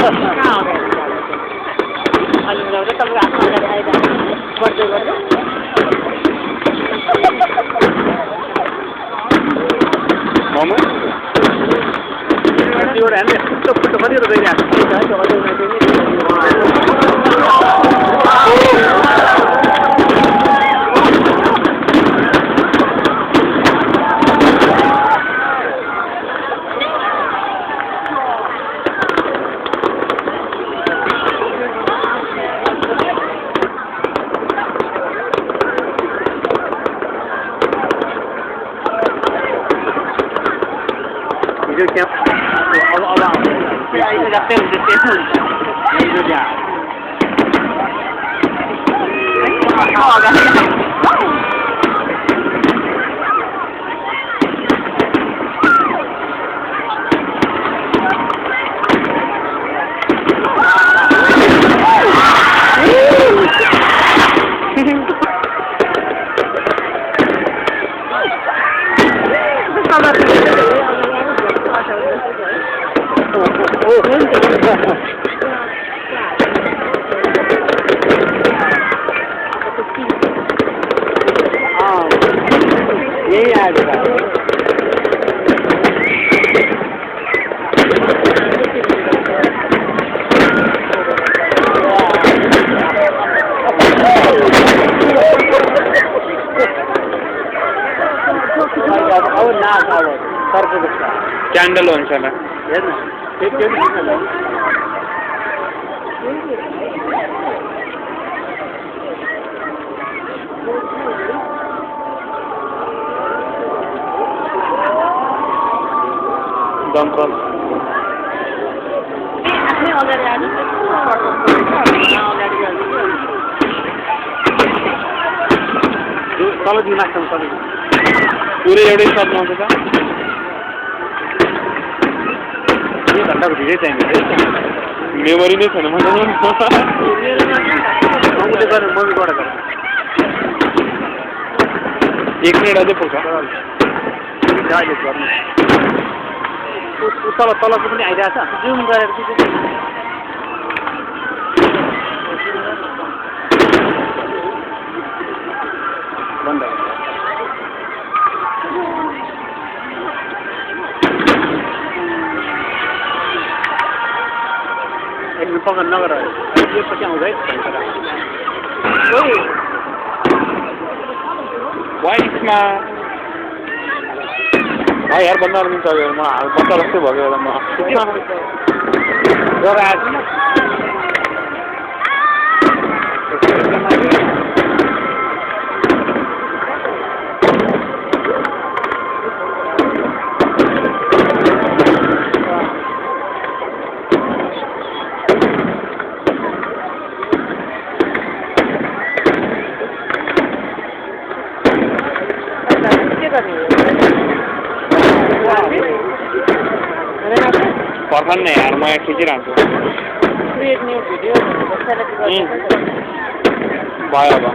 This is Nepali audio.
अनि मिलाउँदा तपाईको आफ्नो अगाडि आइरहेको गर्दै गर्दै मोमो एउटा हामीले फोटो फोटो कतिवटा यही आएको क्यान्डल हुन्छ होला दमकल तल दिन लाग्छ पुरै एउटै सर्टमा आउँछ त घन्टाको भिडियो चाहिन्छ मेमोरी नै छैन मम्मीबाट एक मिनट अझै पुग्छ गर्नु तल तलको पनि आइरहेको छ जुम गरेर बन्द एकदम पकड नगर यो पछि आउँछ है वाइसमा यार बन्द मिल्छ म बच्चा जस्तै भयो म ज्वरो आएको पर्खन नै यार म यहाँ खिचिरहन्छु भयो अब